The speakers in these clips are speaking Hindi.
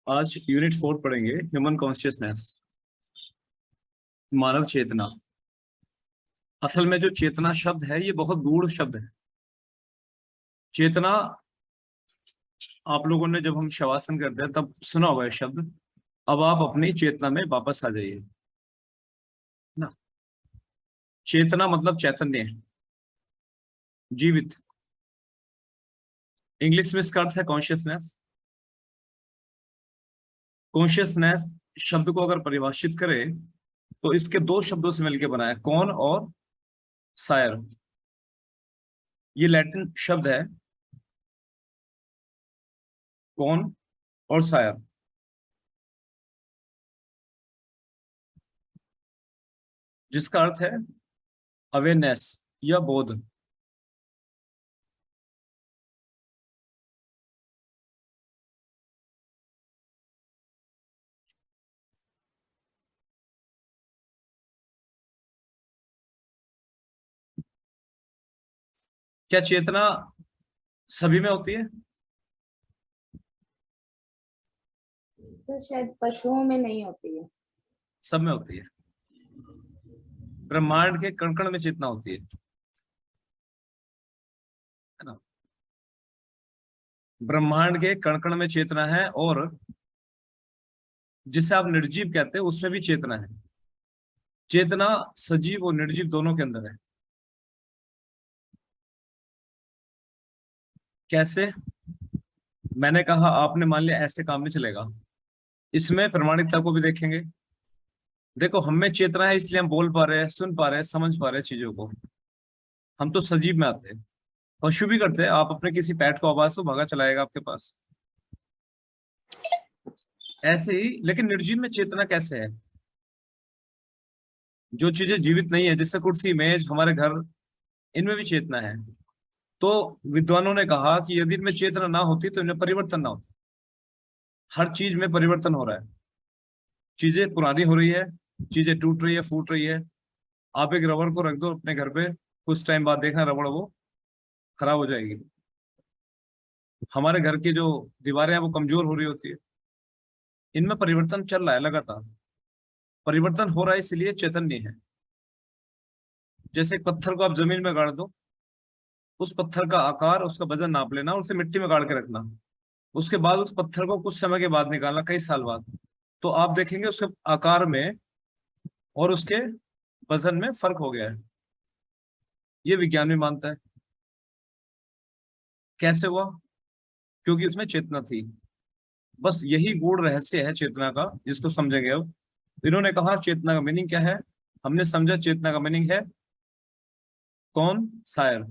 आज यूनिट 4 पढ़ेंगे, ह्यूमन कॉन्शियसनेस, मानव चेतना। असल में जो चेतना शब्द है ये बहुत गूढ़ शब्द है। चेतना, आप लोगों ने जब हम शवासन करते हैं तब सुना होगा ये शब्द। अब आप अपनी चेतना में वापस आ जाइए ना। चेतना मतलब चैतन्य, जीवित। इंग्लिश में इसका अर्थ है कॉन्शियसनेस। कॉन्शियसनेस शब्द को अगर परिभाषित करें तो इसके दो शब्दों से मिलकर बना है, कौन और सायर। ये लैटिन शब्द है, कौन और सायर, जिसका अर्थ है अवेयरनेस या बोध। क्या चेतना सभी में होती है? तो शायद पशुओं में नहीं होती है। सब में होती है। ब्रह्मांड के कण कण में चेतना होती है ना। ब्रह्मांड के कण कण में चेतना है, और जिसे आप निर्जीव कहते हैं उसमें भी चेतना है। चेतना सजीव और निर्जीव दोनों के अंदर है। कैसे? मैंने कहा, आपने मान लिया ऐसे काम नहीं चलेगा। इसमें प्रमाणिकता को भी देखेंगे। देखो, हम में चेतना है इसलिए हम बोल पा रहे हैं, सुन पा रहे हैं, समझ पा रहे हैं चीजों को। हम तो सजीव में आते हैं। पशु भी करते हैं। आप अपने किसी पेट को आवाज तो भागा चलाएगा आपके पास। ऐसे ही लेकिन निर्जीव में चेतना कैसे है? जो चीजें जीवित नहीं है, जैसे कुर्सी, मेज, हमारे घर, इनमें भी चेतना है। तो विद्वानों ने कहा कि यदि इनमें चेतना ना होती तो इनमें परिवर्तन ना होता। हर चीज में परिवर्तन हो रहा है। चीजें पुरानी हो रही है, चीजें टूट रही है, फूट रही है। आप एक रबड़ को रख दो अपने घर पे, कुछ टाइम बाद देखना रबड़ वो खराब हो जाएगी। हमारे घर की जो दीवारें हैं वो कमजोर हो रही होती है। इनमें परिवर्तन चल रहा है लगातार। परिवर्तन हो रहा है इसलिए चैतन्य है। जैसे एक पत्थर को आप जमीन में गाड़ दो, उस पत्थर का आकार, उसका वजन नाप लेना और उसे मिट्टी में गाड़ के रखना। उसके बाद उस पत्थर को कुछ समय के बाद निकालना, कई साल बाद, तो आप देखेंगे उसके आकार में और उसके वजन में फर्क हो गया है। ये विज्ञान भी मानता है। कैसे हुआ? क्योंकि उसमें चेतना थी। बस यही गूढ़ रहस्य है चेतना का, जिसको समझेंगे अब। इन्होंने कहा चेतना का मीनिंग क्या है। हमने समझा चेतना का मीनिंग है कौन, सायर,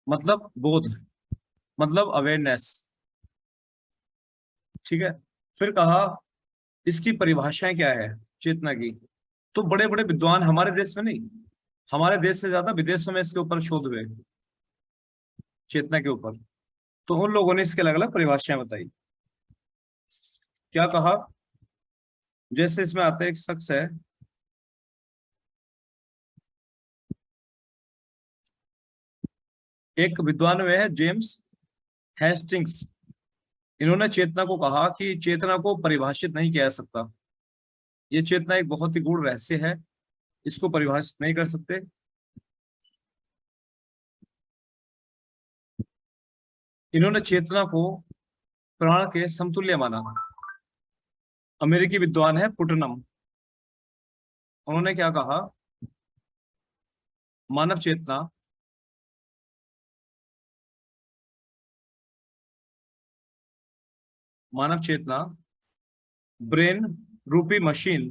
मतलब बोध, मतलब अवेयरनेस। ठीक है। फिर कहा इसकी परिभाषाएं क्या है चेतना की। तो बड़े बड़े विद्वान, हमारे देश में नहीं, हमारे देश से ज्यादा विदेशों में इसके ऊपर शोध हुए, चेतना के ऊपर। तो उन लोगों ने इसके अलग अलग परिभाषाएं बताई। क्या कहा? जैसे इसमें आता है, एक शख्स है, एक विद्वान वे है जेम्स हेस्टिंग्स। इन्होंने चेतना को कहा कि चेतना को परिभाषित नहीं किया जा सकता। ये चेतना एक बहुत ही गूढ़ रहस्य है, इसको परिभाषित नहीं कर सकते। इन्होंने चेतना को प्राण के समतुल्य माना। अमेरिकी विद्वान है पुटनम। उन्होंने क्या कहा? मानव चेतना मानव चेतना ब्रेन रूपी मशीन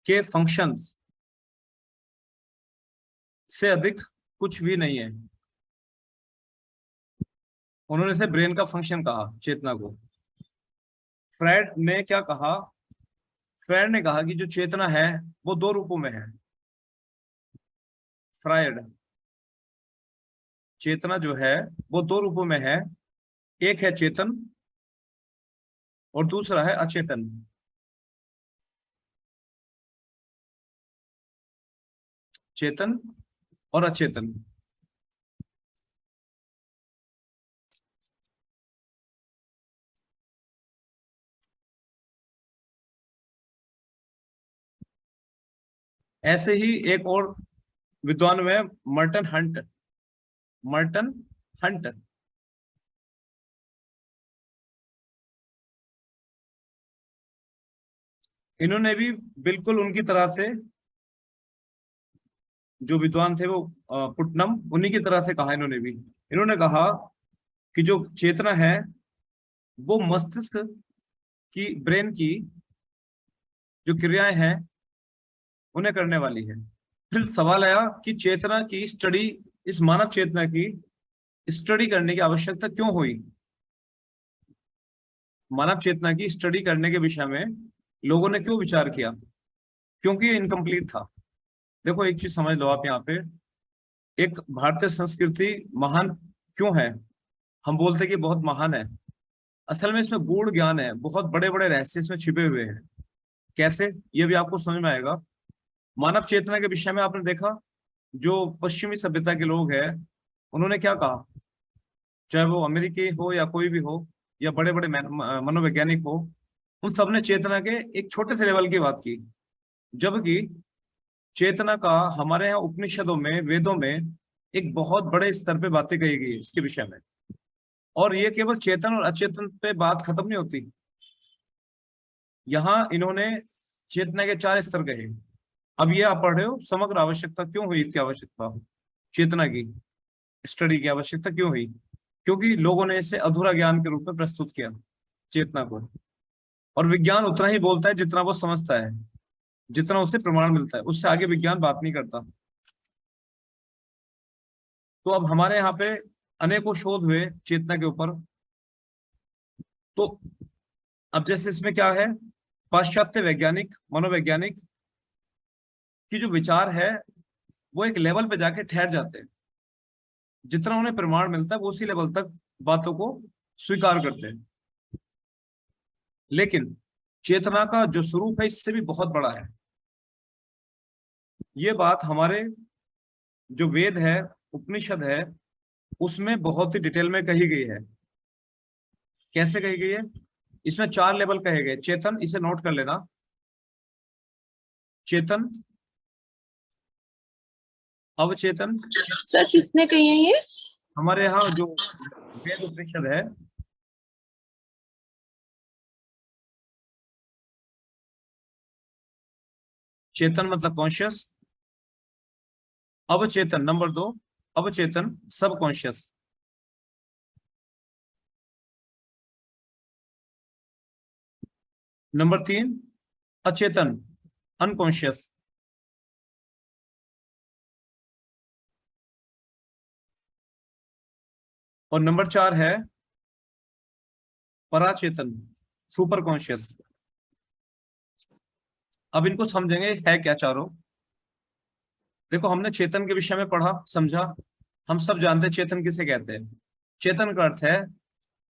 के फंक्शंस से अधिक कुछ भी नहीं है। उन्होंने से ब्रेन का फंक्शन कहा चेतना को। फ्रायड ने क्या कहा? फ्रायड ने कहा कि जो चेतना है वो दो रूपों में है। फ्रायड, चेतना जो है वो दो रूपों में है। एक है चेतन और दूसरा है अचेतन। चेतन और अचेतन। ऐसे ही एक और विद्वान में मर्टन हंट, मर्टन हंट। इन्होंने भी बिल्कुल उनकी तरह से, जो विद्वान थे वो पुट्टनम, उन्हीं की तरह से कहा इन्होंने भी। इन्होंने कहा कि जो चेतना है वो मस्तिष्क की, ब्रेन की जो क्रियाएं हैं उन्हें करने वाली है। फिर सवाल आया कि चेतना की स्टडी, इस मानव चेतना की स्टडी करने की आवश्यकता क्यों हुई। मानव चेतना की स्टडी करने के विषय में लोगों ने क्यों विचार किया, क्योंकि ये इनकम्प्लीट था। देखो एक चीज समझ लो आप यहाँ पे, एक भारतीय संस्कृति महान क्यों है, हम बोलते हैं कि बहुत महान है, असल में इसमें गूढ़ ज्ञान है, बहुत बड़े बड़े रहस्य इसमें छिपे हुए हैं। कैसे, ये भी आपको समझ में आएगा। मानव चेतना के विषय में आपने देखा, जो पश्चिमी सभ्यता के लोग हैं उन्होंने क्या कहा, चाहे वो अमेरिकी हो या कोई भी हो, या बड़े बड़े मनोवैज्ञानिक हो, उन सब ने चेतना के एक छोटे से लेवल की बात की। जबकि चेतना का हमारे यहाँ उपनिषदों में, वेदों में एक बहुत बड़े स्तर पे बातें कही गई है इसके विषय में। और ये केवल चेतन और अचेतन पे बात खत्म नहीं होती, यहाँ इन्होंने चेतना के 4 स्तर कहे। अब ये आप पढ़ रहे हो, समग्र आवश्यकता क्यों हुई, इसकी आवश्यकता, चेतना की स्टडी की आवश्यकता क्यों हुई, क्योंकि लोगों ने इसे अधूरा ज्ञान के रूप में प्रस्तुत किया चेतना को। और विज्ञान उतना ही बोलता है जितना वो समझता है, जितना उसे प्रमाण मिलता है, उससे आगे विज्ञान बात नहीं करता। तो अब हमारे यहाँ पे अनेकों शोध हुए चेतना के ऊपर। तो अब जैसे इसमें क्या है, पाश्चात्य वैज्ञानिक, मनोवैज्ञानिक की जो विचार है वो एक लेवल पे जाके ठहर जाते हैं, जितना उन्हें प्रमाण मिलता है वो उसी लेवल तक बातों को स्वीकार करते हैं। लेकिन चेतना का जो स्वरूप है इससे भी बहुत बड़ा है। ये बात हमारे जो वेद है, उपनिषद है, उसमें बहुत ही डिटेल में कही गई है। कैसे कही गई है, इसमें 4 लेवल कहे गए। चेतन, इसे नोट कर लेना, चेतन, अवचेतन। सर किसने कही है ये? हमारे यहाँ जो वेद उपनिषद है, चेतन मतलब कॉन्शियस, अवचेतन नंबर 2, अवचेतन सबकॉन्शियस, नंबर 3 अचेतन अनकॉन्शियस, और नंबर 4 है पराचेतन सुपर कॉन्शियस। अब इनको समझेंगे है क्या चारों। देखो हमने चेतन के विषय में पढ़ा, समझा, हम सब जानते हैं चेतन किसे कहते हैं। चेतन का अर्थ है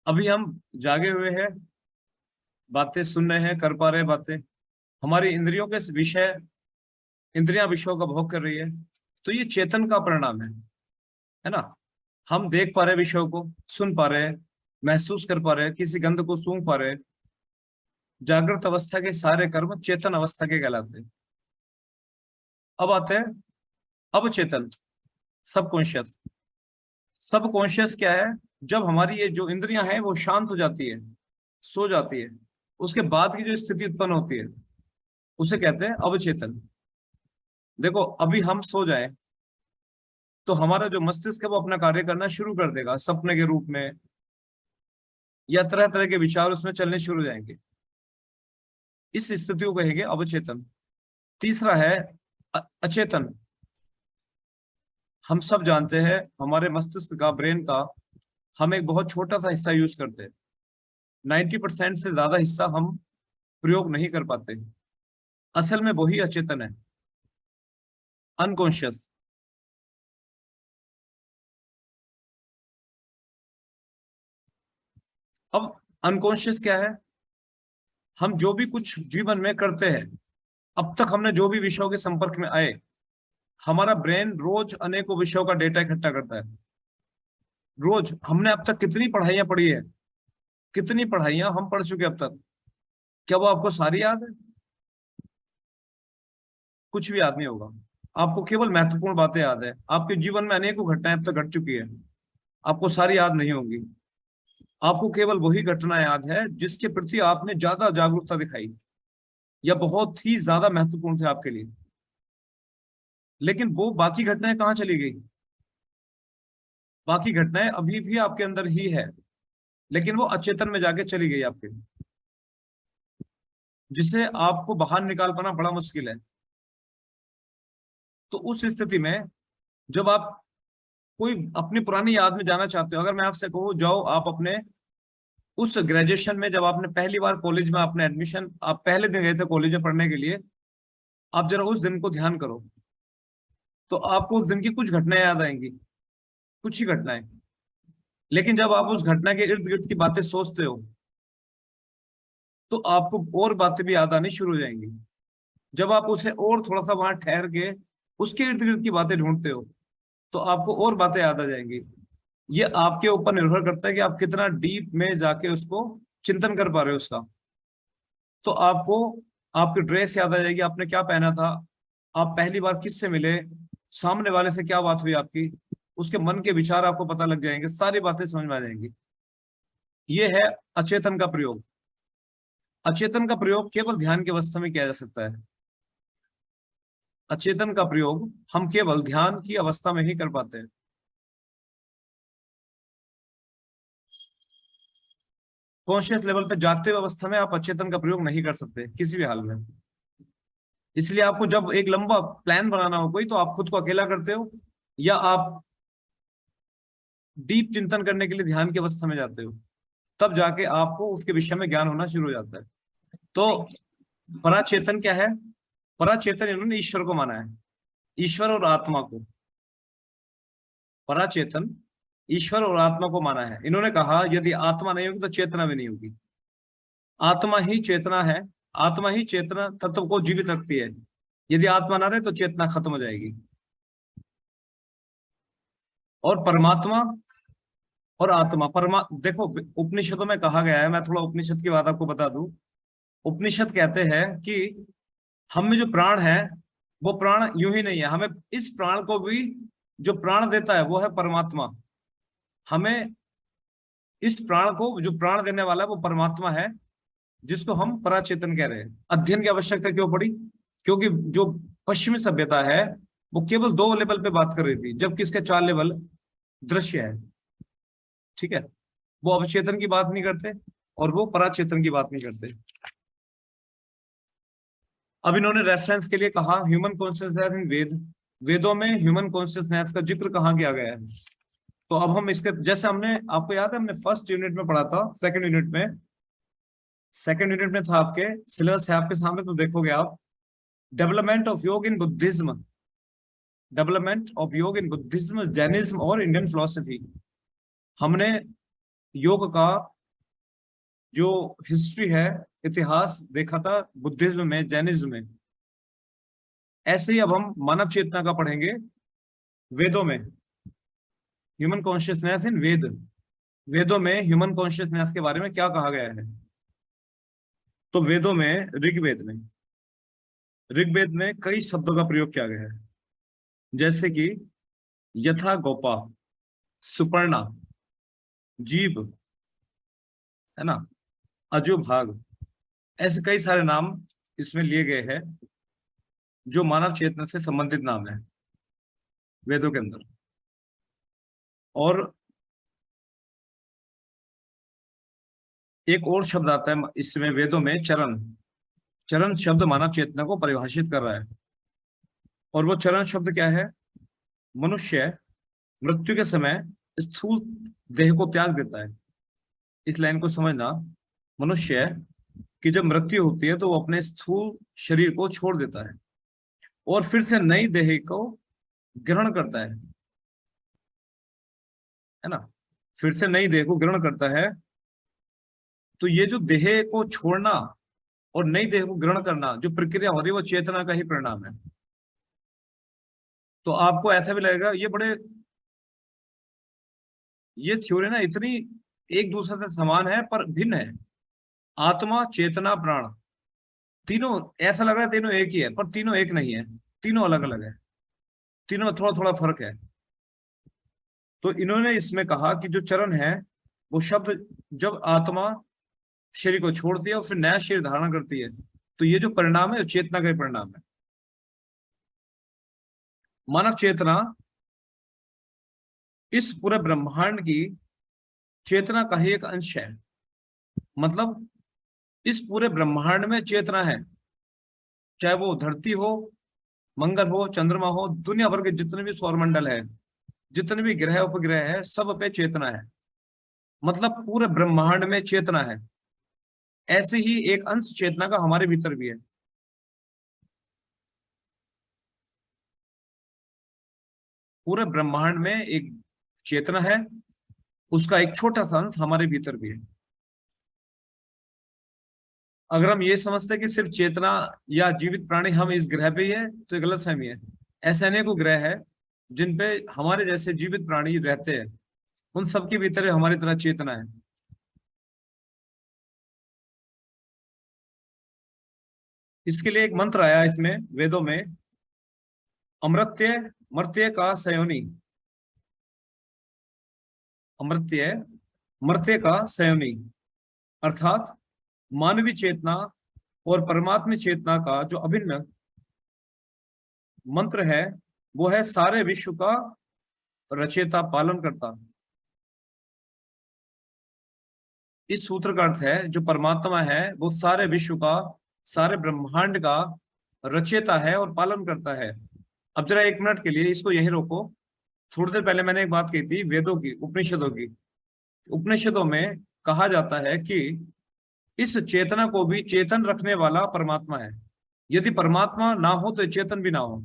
अभी हम जागे हुए हैं, बातें सुन रहे हैं, कर पा रहे हैं बातें, हमारी इंद्रियों के विषय, इंद्रियां विषयों का भोग कर रही है, तो ये चेतन का परिणाम है ना। हम देख पा रहे विषयों को, सुन पा रहे हैं, महसूस कर पा रहे हैं, किसी गंध को सूंघ पा रहे हैं। जागृत अवस्था के सारे कर्म चेतन अवस्था के कहलाते हैं। अब आते हैं अवचेतन सबकॉन्शियस। सबकॉन्शियस क्या है, जब हमारी ये जो इंद्रियां हैं वो शांत हो जाती है, सो जाती है, उसके बाद की जो स्थिति उत्पन्न होती है उसे कहते हैं अवचेतन। देखो अभी हम सो जाए तो हमारा जो मस्तिष्क है वो अपना कार्य करना शुरू कर देगा सपने के रूप में, या तरह तरह के विचार उसमें चलने शुरू हो जाएंगे। इस स्थिति को कहेंगे अवचेतन। तीसरा है अचेतन। हम सब जानते हैं हमारे मस्तिष्क का, ब्रेन का, हम एक बहुत छोटा सा हिस्सा यूज करते हैं, 90% से ज्यादा हिस्सा हम प्रयोग नहीं कर पाते। असल में वही अचेतन है, अनकॉन्शियस। अब अनकॉन्शियस क्या है, हम जो भी कुछ जीवन में करते हैं, अब तक हमने जो भी विषयों के संपर्क में आए, हमारा ब्रेन रोज अनेकों विषयों का डेटा इकट्ठा करता है। रोज हमने अब तक कितनी पढ़ाइयां पढ़ी है, कितनी पढ़ाइयां हम पढ़ चुके अब तक, क्या वो आपको सारी याद है? कुछ भी याद नहीं होगा। आपको केवल महत्वपूर्ण बातें याद है। आपके जीवन में अनेकों घटनाएं अब तक घट चुकी है, आपको सारी याद नहीं होंगी। आपको केवल वही घटना याद है जिसके प्रति आपने ज्यादा जागरूकता दिखाई या बहुत ही ज्यादा महत्वपूर्ण थे आपके लिए। लेकिन वो बाकी घटनाएं कहाँ चली गई? बाकी घटनाएं अभी भी आपके अंदर ही है, लेकिन वो अचेतन में जाके चली गई आपके, जिसे आपको बाहर निकाल पाना बड़ा मुश्किल है। तो उस स्थिति में जब आप कोई अपनी पुरानी याद में जाना चाहते हो, अगर मैं आपसे कहूँ जाओ आप अपने उस ग्रेजुएशन में, जब आपने पहली बार कॉलेज में आपने एडमिशन, आप पहले दिन गए थे कॉलेज में पढ़ने के लिए, आप जरा उस दिन को ध्यान करो, तो आपको उस दिन की कुछ घटनाएं याद आएंगी, कुछ ही घटनाएं। लेकिन जब आप उस घटना के इर्द गिर्द की बातें सोचते हो, तो आपको और बातें भी याद आनी शुरू हो जाएंगी। जब आप उसे और थोड़ा सा वहां ठहर के उसके इर्द गिर्द की बातें ढूंढते हो, तो आपको और बातें याद आ जाएंगी। ये आपके ऊपर निर्भर करता है कि आप कितना डीप में जाके उसको चिंतन कर पा रहे हो उसका। तो आपको आपकी ड्रेस याद आ जाएगी, आपने क्या पहना था, आप पहली बार किससे मिले, सामने वाले से क्या बात हुई आपकी, उसके मन के विचार आपको पता लग जाएंगे, सारी बातें समझ में आ जाएंगी। ये है अचेतन का प्रयोग। अचेतन का प्रयोग केवल ध्यान की अवस्था में किया जा सकता है। अचेतन का प्रयोग हम केवल ध्यान की अवस्था में ही कर पाते हैं। कॉन्शियस लेवल पे जागते हुए अवस्था में आप अचेतन का प्रयोग नहीं कर सकते किसी भी हाल में। इसलिए आपको जब एक लंबा प्लान बनाना हो कोई, तो आप खुद को अकेला करते हो, या आप डीप चिंतन करने के लिए ध्यान की अवस्था में जाते हो, तब जाके आपको उसके विषय में ज्ञान होना शुरू हो जाता है। तो पराचेतन क्या है? पराचेतन इन्होंने ईश्वर को माना है, ईश्वर और आत्मा को। पराचेतन ईश्वर और आत्मा को माना है। इन्होंने कहा यदि आत्मा नहीं होगी तो चेतना भी नहीं होगी। आत्मा ही चेतना है, आत्मा ही चेतना तत्व को जीवित रखती है। यदि आत्मा ना रहे तो चेतना खत्म हो जाएगी। और परमात्मा और आत्मा, देखो उपनिषदों में कहा गया है, मैं थोड़ा उपनिषद की बात आपको बता दूं। उपनिषद कहते हैं कि हम में जो प्राण है, वो प्राण यूं ही नहीं है, हमें इस प्राण को भी जो प्राण देता है वो है परमात्मा। हमें इस प्राण को जो प्राण देने वाला है वो परमात्मा है, जिसको हम पराचेतन कह रहे हैं। अध्ययन की आवश्यकता क्यों पड़ी? क्योंकि जो पश्चिमी सभ्यता है वो केवल 2 लेवल पे बात कर रही थी, जबकि इसके 4 लेवल दृश्य है। ठीक है, वो अवचेतन की बात नहीं करते और वो पराचेतन की बात नहीं करते। अब इन्होंने रेफरेंस के लिए कहा ह्यूमन कॉन्शियसनेस इन वेदों में ह्यूमन कॉन्शियसनेस का जिक्र कहाँ किया गया है। तो अब हम इसके, जैसे हमने, आपको याद है हमने फर्स्ट यूनिट में पढ़ा था, सेकंड यूनिट में था, आपके सिलेबस है आपके सामने तो देखोगे आप, डेवलपमेंट ऑफ योग इन बुद्धिज्म, डेवलपमेंट ऑफ योग इन बुद्धिज्म, जैनिज्म और इंडियन फिलोसफी। हमने योग का जो हिस्ट्री है, इतिहास देखा था बुद्धिज्म में, जैनिज्म में। ऐसे ही अब हम मानव चेतना का पढ़ेंगे वेदों में, ह्यूमन कॉन्शियसनेस इन वेदों में ह्यूमन कॉन्शियसनेस के बारे में क्या कहा गया है। तो वेदों में, ऋग्वेद में कई शब्दों का प्रयोग किया गया है, जैसे कि यथा गोपा, सुपर्णा, जीव, है ना, अजोभाग, ऐसे कई सारे नाम इसमें लिए गए हैं जो मानव चेतना से संबंधित नाम है वेदों के अंदर। और एक और शब्द आता है इसमें वेदों में, चरण। चरण शब्द मानव चेतना को परिभाषित कर रहा है। और वो चरण शब्द क्या है? मनुष्य मृत्यु के समय स्थूल देह को त्याग देता है। इस लाइन को समझना, मनुष्य की जब मृत्यु होती है तो वो अपने स्थूल शरीर को छोड़ देता है और फिर से नई देह को ग्रहण करता है ना, फिर से नई देह को ग्रहण करता है। तो ये जो देह को छोड़ना और नई देह को ग्रहण करना जो प्रक्रिया हो रही है, वो चेतना का ही परिणाम है। तो आपको ऐसा भी लगेगा ये थ्योरी ना इतनी एक दूसरे से समान है पर भिन्न है। आत्मा, चेतना, प्राण, तीनों ऐसा लग रहा है तीनों एक ही है, पर तीनों एक नहीं है, तीनों अलग अलग है, तीनों में थोड़ा थोड़ा फर्क है। तो इन्होंने इसमें कहा कि जो चरण है वो शब्द जब आत्मा शरीर को छोड़ती है और फिर नया शरीर धारण करती है, तो ये जो परिणाम है वो चेतना का ही परिणाम है। मानव चेतना इस पूरे ब्रह्मांड की चेतना का ही एक अंश है। मतलब इस पूरे ब्रह्मांड में चेतना है, चाहे वो धरती हो, मंगल हो, चंद्रमा हो, दुनिया भर के जितने भी सौरमंडल है, जितने भी ग्रह उपग्रह है, सब पे चेतना है। मतलब पूरे ब्रह्मांड में चेतना है। ऐसे ही एक अंश चेतना का हमारे भीतर भी है। पूरे ब्रह्मांड में एक चेतना है, उसका एक छोटा सा अंश हमारे भीतर भी है। अगर हम ये समझते हैं कि सिर्फ चेतना या जीवित प्राणी हम इस ग्रह पे ही है, तो ये गलत फहमी है। ऐसे अनेकों ग्रह है जिन पे हमारे जैसे जीवित प्राणी रहते हैं, उन सबके भीतर हमारी तरह चेतना है। इसके लिए एक मंत्र आया इसमें वेदों में, अमृत्य मर्त्य का संयोनी। अमृत्य मर्त्य का संयोनी अर्थात मानवीय चेतना और परमात्मा चेतना का जो अभिन्न मंत्र है, वो है सारे विश्व का रचयिता, पालन करता। इस सूत्र का अर्थ है जो परमात्मा है वो सारे विश्व का, सारे ब्रह्मांड का रचयिता है और पालन करता है। अब जरा एक मिनट के लिए इसको यहीं रोको। थोड़ी देर पहले मैंने एक बात कही थी वेदों की, उपनिषदों की। उपनिषदों में कहा जाता है कि इस चेतना को भी चेतन रखने वाला परमात्मा है। यदि परमात्मा ना हो तो चेतन भी ना हो,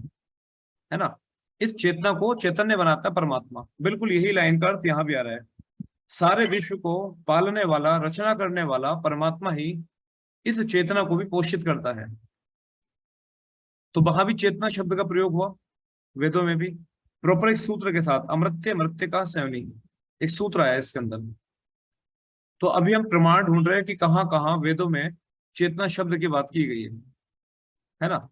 है ना। इस चेतना को चैतन्य बनाता है परमात्मा। बिल्कुल यही लाइन का अर्थ यहाँ भी आ रहा है। सारे विश्व को पालने वाला, रचना करने वाला परमात्मा ही इस चेतना को भी पोषित करता है। तो वहां भी चेतना शब्द का प्रयोग हुआ, वेदों में भी प्रॉपर एक सूत्र के साथ, अमृत्य मृत्य का संयोनी, एक सूत्र आया इसके अंदर। तो अभी हम प्रमाण ढूंढ रहे हैं कि कहाँ कहाँ वेदों में चेतना शब्द की बात की गई है ना।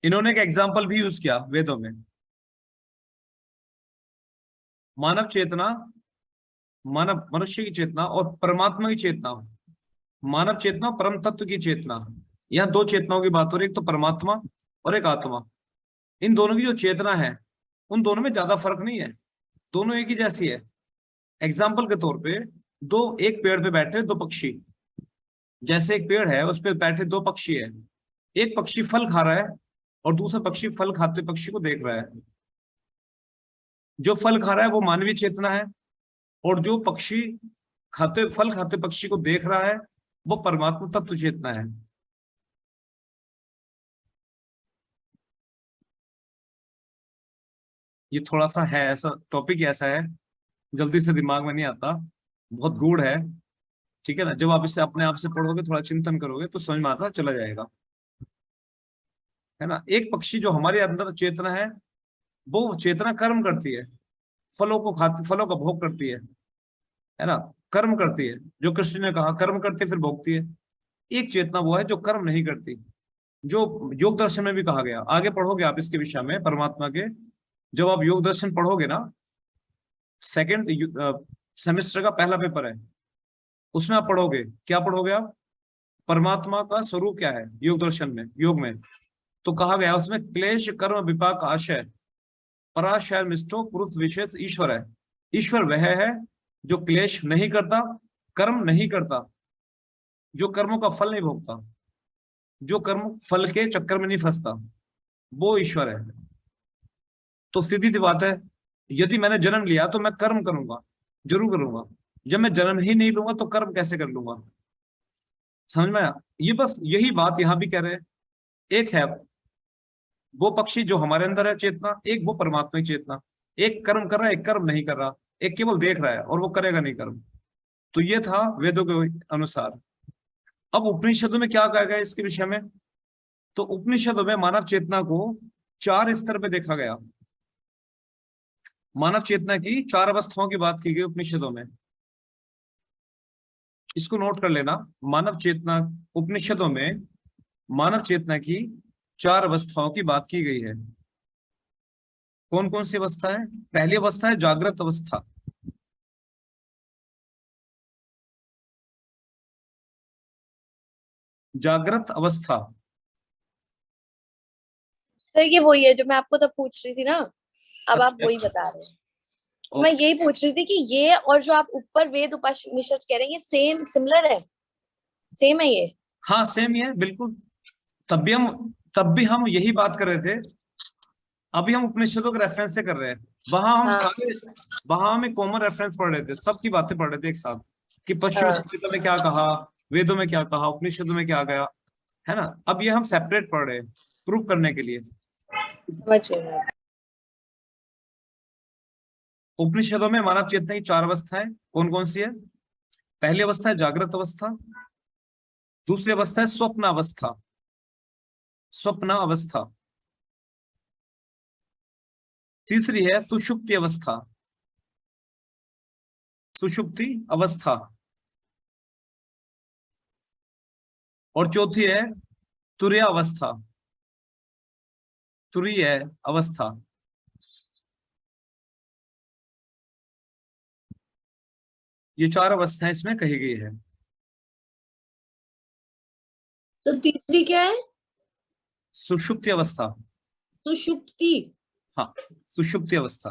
इन्होंने एक एग्जाम्पल भी यूज किया वेदों में। मानव चेतना, मानव मनुष्य की चेतना और परमात्मा की चेतना, मानव चेतना परम तत्व की चेतना, यहाँ दो चेतनाओं की बात हो रही है, एक तो परमात्मा और एक आत्मा। इन दोनों की जो चेतना है, उन दोनों में ज्यादा फर्क नहीं है, दोनों एक ही जैसी है। एग्जाम्पल के तौर पे दो, एक पेड़ पे बैठे दो पक्षी, जैसे एक पेड़ है उस पे बैठे दो पक्षी है। एक पक्षी फल खा रहा है और दूसरा पक्षी फल खाते पक्षी को देख रहा है। जो फल खा रहा है वो मानवीय चेतना है, और जो पक्षी खाते, फल खाते पक्षी को देख रहा है, वो परमात्मा तत्व चेतना है। ये थोड़ा सा है ऐसा, टॉपिक ऐसा है, जल्दी से दिमाग में नहीं आता, बहुत गूढ़ है। ठीक है ना, जब आप इसे अपने आप से पढ़ोगे, थोड़ा चिंतन करोगे, तो समझ में आता चला जाएगा, है ना। एक पक्षी जो हमारे अंदर चेतना है, वो चेतना कर्म करती है, फलों को खाती, फलों का भोग करती है ना, कर्म करती है। जो कृष्ण ने कहा कर्म करती है फिर भोगती है। एक चेतना वो है जो कर्म नहीं करती, जो योग दर्शन में भी कहा गया। आगे पढ़ोगे आप इसके विषय में परमात्मा के, जब आप योग दर्शन पढ़ोगे ना, सेकेंड सेमेस्टर का पहला पेपर है, उसमें आप पढ़ोगे, क्या पढ़ोगे आप, परमात्मा का स्वरूप क्या है योग दर्शन में, योग में। तो कहा गया उसमें, क्लेश कर्म विपाक आशय पराशय मिष्टो पुरुष विशेष ईश्वर है। ईश्वर वह है जो क्लेश नहीं करता, कर्म नहीं करता, जो कर्मों का फल नहीं भोगता, जो कर्म फल के चक्कर में नहीं फंसता, वो ईश्वर है। तो सीधी सी बात है, यदि मैंने जन्म लिया तो मैं कर्म करूंगा, जरूर करूंगा। जब मैं जन्म ही नहीं लूंगा तो कर्म कैसे कर लूंगा। समझ में आया। ये बस यही बात यहां भी कह रहे हैं। एक है वो पक्षी जो हमारे अंदर है चेतना, एक वो परमात्मा की चेतना। एक कर्म कर रहा है, एक कर्म नहीं कर रहा, एक केवल देख रहा है और वो करेगा नहीं कर्म। तो ये था वेदों के अनुसार। अब उपनिषदों में क्या कहा गया इसके विषय में, तो उपनिषदों में मानव चेतना को चार स्तर पे देखा गया। मानव चेतना की चार अवस्थाओं की बात की गई उपनिषदों में। इसको नोट कर लेना। मानव चेतना, उपनिषदों में मानव चेतना की 4 अवस्थाओं की बात की गई है। कौन कौन सी अवस्था है? पहली अवस्था है जागृत अवस्था। जागृत अवस्था। सर ये वही है जो मैं आपको तब पूछ रही थी ना, अब आप अच्छा, वही बता रहे हैं। तो मैं ओके। यही पूछ रही थी कि ये और जो आप ऊपर वेद उपनिषद कह रहे हैं, ये सेम सिमिलर है, सेम है ये? हाँ सेम ही है बिल्कुल। तब भी हम यही बात कर रहे थे। अभी हम उपनिषदों के रेफरेंस से कर रहे हैं। हाँ वहां हम एक कॉमन रेफरेंस पढ़ रहे थे, सबकी बातें पढ़ रहे थे एक साथ, कि पश्चिमी हाँ, सभ्यता में क्या कहा, वेदों में क्या कहा, उपनिषदों में क्या गया, है ना। अब ये हम सेपरेट पढ़ रहे हैं प्रूव करने के लिए। समझ गई मैं। उपनिषदों में मानव चेतना की 4 अवस्थाएं कौन कौन सी है? पहली अवस्था है जागृत अवस्था। दूसरी अवस्था है स्वप्न अवस्था। स्वप्न अवस्था। तीसरी है सुषुप्ति अवस्था। सुषुप्ति अवस्था। और चौथी है तुरीय अवस्था। तुरीय अवस्था। ये 4 अवस्थाएं इसमें कही गई है। तो तीसरी क्या है? सुषुप्ति अवस्था। सुषुप्ति। हाँ, सुषुप्ति अवस्था।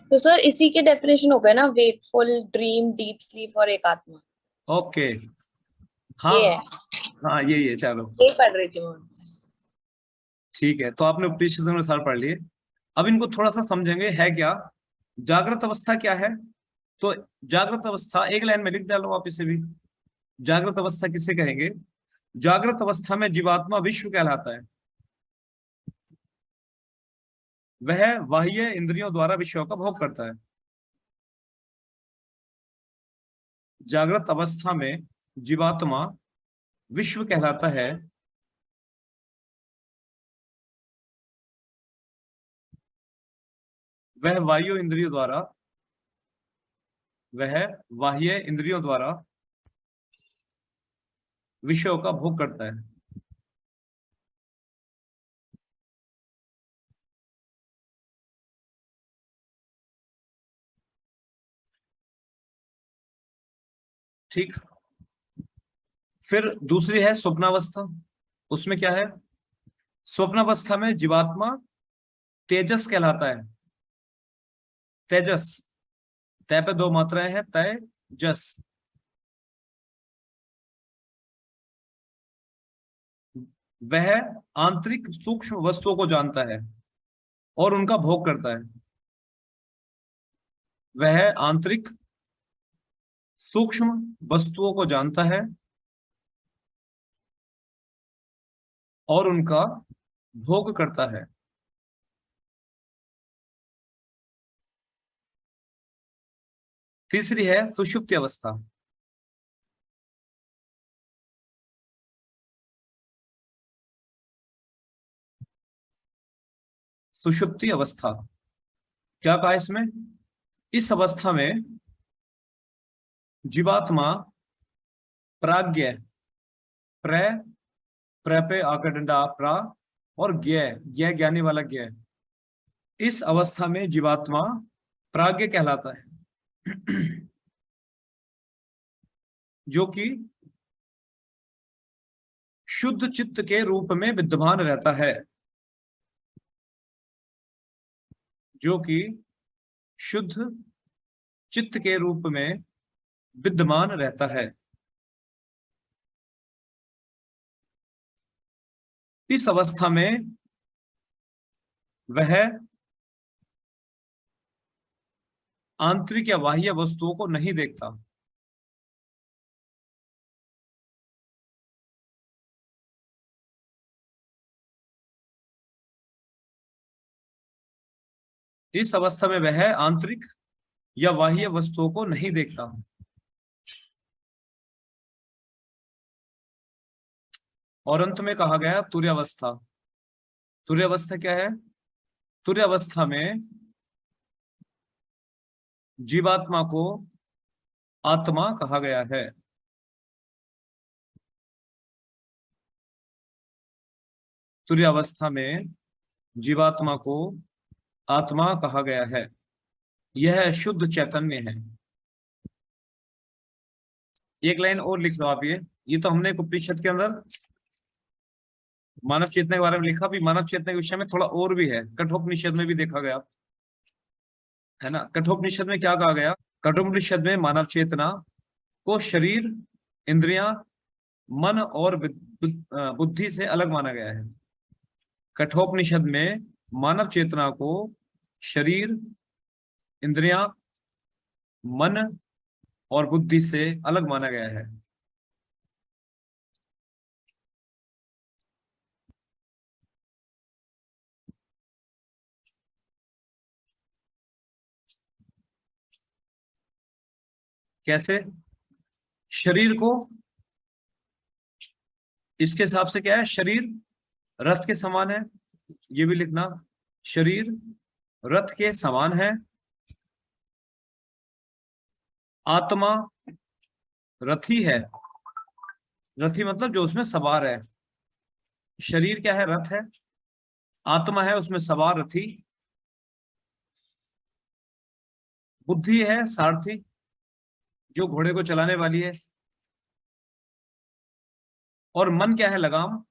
तो सर इसी के डेफिनेशन हो गए ना, वेकफुल, ड्रीम, डीप स्लीप और एकात्मा। ओके। हाँ ये है, हाँ, यही है, चलो ये पढ़ रही थी मैं। ठीक है। तो आपने उपनिषद में सार पढ़ लिए। अब इनको थोड़ा सा समझेंगे है क्या। जागृत अवस्था क्या है? तो जागृत अवस्था एक लाइन में लिख डालो आप इसे भी। जागृत अवस्था किसे कहेंगे? जागृत अवस्था में जीवात्मा विश्व कहलाता है। वह बाह्य इंद्रियों द्वारा विषयों का भोग करता है। जागृत अवस्था में जीवात्मा विश्व कहलाता है। वह वायु इंद्रियों द्वारा वह बाह्य इंद्रियों द्वारा विषयों का भोग करता है। ठीक। फिर दूसरी है स्वप्नावस्था। उसमें क्या है? स्वप्नावस्था में जीवात्मा तेजस कहलाता है। तेजस। तय पे 2 मात्राएं हैं, तय जस। वह आंतरिक सूक्ष्म वस्तुओं को जानता है और उनका भोग करता है। वह आंतरिक सूक्ष्म वस्तुओं को जानता है और उनका भोग करता है। तीसरी है सुषुप्ति अवस्था। सुषुप्ति अवस्था क्या कहा इसमें? इस अवस्था में जीवात्मा प्राज्ञ, प्र, प्र पे आकर डंडा प्रा, और ज्ञ, ज्ञ ज्ञानी वाला ज्ञ, इस अवस्था में जीवात्मा प्राज्ञ कहलाता है। जो कि शुद्ध चित्त के रूप में विद्यमान रहता है। जो कि शुद्ध चित्त के रूप में विद्यमान रहता है। इस अवस्था में वह आंतरिक या बाह्य वस्तुओं को नहीं देखता। इस अवस्था में वह आंतरिक या बाह्य वस्तुओं को नहीं देखता। और अंत में कहा गया तुर्यावस्था। तुर्यावस्था क्या है? तुर्यावस्था में जीवात्मा को आत्मा कहा गया है। तुर्यावस्था में जीवात्मा को आत्मा कहा गया है, यह शुद्ध चैतन्य है। एक लाइन और लिख लो आप, ये तो हमने उपनिषद के अंदर मानव चेतना के बारे में लिखा, भी मानव चेतना के विषय में थोड़ा और भी है, कठोपनिषद में भी देखा गया है ना। कठोपनिषद में क्या कहा गया? कठोपनिषद में मानव चेतना को शरीर, इंद्रियां, मन और बुद्धि से अलग माना गया है। कठोपनिषद में मानव चेतना को शरीर, इंद्रियां, मन और बुद्धि से अलग माना गया है। कैसे? शरीर को, इसके हिसाब से क्या है, शरीर रथ के समान है, ये भी लिखना, शरीर रथ के समान है। आत्मा रथी है, रथी मतलब जो उसमें सवार है। शरीर क्या है? रथ है। आत्मा है उसमें सवार रथी। बुद्धि है सारथी, जो घोड़े को चलाने वाली है। और मन क्या है? लगाम।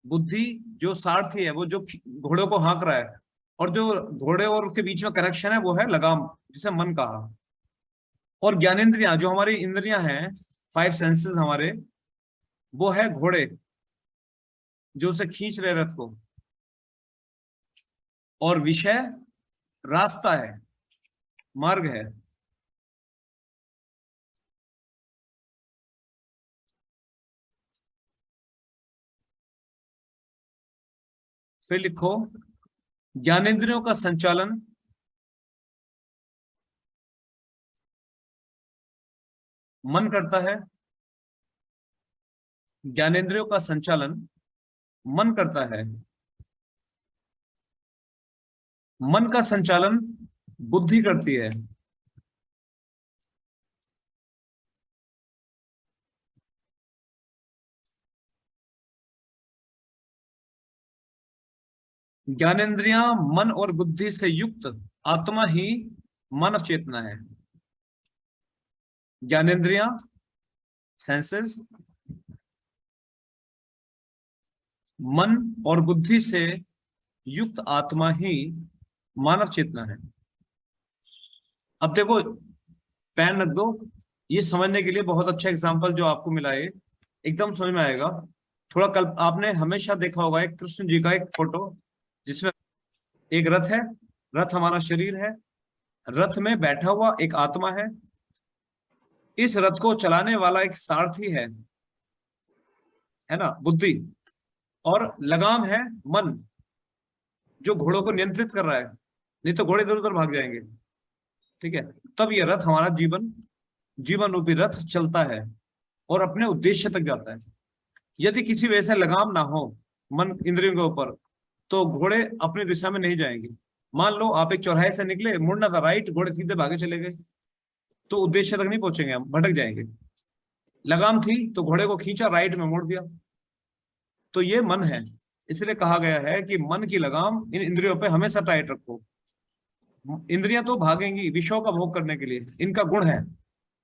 बुद्धि जो सारथी है, वो जो घोड़े को हाँक रहा है, और जो घोड़े और उसके बीच में कनेक्शन है वो है लगाम, जिसे मन कहा। और ज्ञानेंद्रियां, जो हमारी इंद्रियां हैं, 5 सेंसेस हमारे, वो है घोड़े जो उसे खींच रहे रथ को। और विषय रास्ता है, मार्ग है। फिर लिखो, ज्ञानेंद्रियों का संचालन मन करता है। ज्ञानेंद्रियों का संचालन मन करता है। मन का संचालन बुद्धि करती है। ज्ञानेंद्रियां, मन और बुद्धि से युक्त आत्मा ही मानव चेतना है। ज्ञानेंद्रियां, सेंसेस, मन और बुद्धि से युक्त आत्मा ही मानव चेतना है। अब देखो, पेन रख दो, ये समझने के लिए बहुत अच्छा एग्जांपल जो आपको मिला है, एकदम समझ में आएगा। थोड़ा कल आपने हमेशा देखा होगा एक कृष्ण जी का एक फोटो, जिसमें एक रथ है, रथ हमारा शरीर है, रथ में बैठा हुआ एक आत्मा है, इस रथ को चलाने वाला एक सारथी है ना, बुद्धि, और लगाम है मन, जो घोड़ों को नियंत्रित कर रहा है, नहीं तो घोड़े इधर उधर भाग जाएंगे। ठीक है, तब यह रथ हमारा जीवन रूपी रथ चलता है और अपने उद्देश्य तक जाता है। यदि किसी वजह से लगाम ना हो मन इंद्रियों के ऊपर, तो घोड़े अपनी दिशा में नहीं जाएंगे। मान लो आप एक चौराहे से निकले, मुड़ना था राइट, घोड़े सीधे भागे चले गए, तो उद्देश्य तक नहीं पहुंचेंगे, हम भटक जाएंगे। लगाम थी तो घोड़े को खींचा, राइट में मोड़ दिया। तो ये मन है, इसलिए कहा गया है कि मन की लगाम इन इंद्रियों पे हमेशा टाइट रखो। इंद्रियां तो भागेंगी विषयों का भोग करने के लिए, इनका गुण है,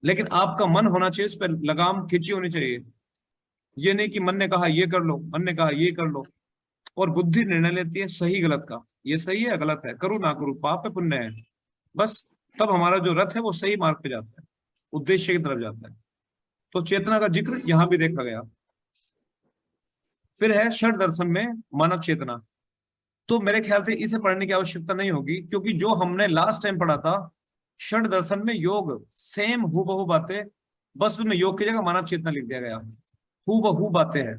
लेकिन आपका मन होना चाहिए, उस पर लगाम खींची होनी चाहिए। ये नहीं कि मन ने कहा ये कर लो, मन ने कहा ये कर लो। और बुद्धि निर्णय लेती है सही गलत का, ये सही है गलत है, करूँ ना करूँ, पाप है पुण्य है, बस तब हमारा जो रथ है वो सही मार्ग पे जाता है, उद्देश्य की तरफ जाता है। तो चेतना का जिक्र यहां भी देखा गया। फिर है षड दर्शन में मानव चेतना। तो मेरे ख्याल से इसे पढ़ने की आवश्यकता नहीं होगी, क्योंकि जो हमने लास्ट टाइम पढ़ा था षड दर्शन में योग सेम हूबहू बातें, बस उसमें योग की जगह मानव चेतना लिख दिया गया, हूबहू बातें हैं।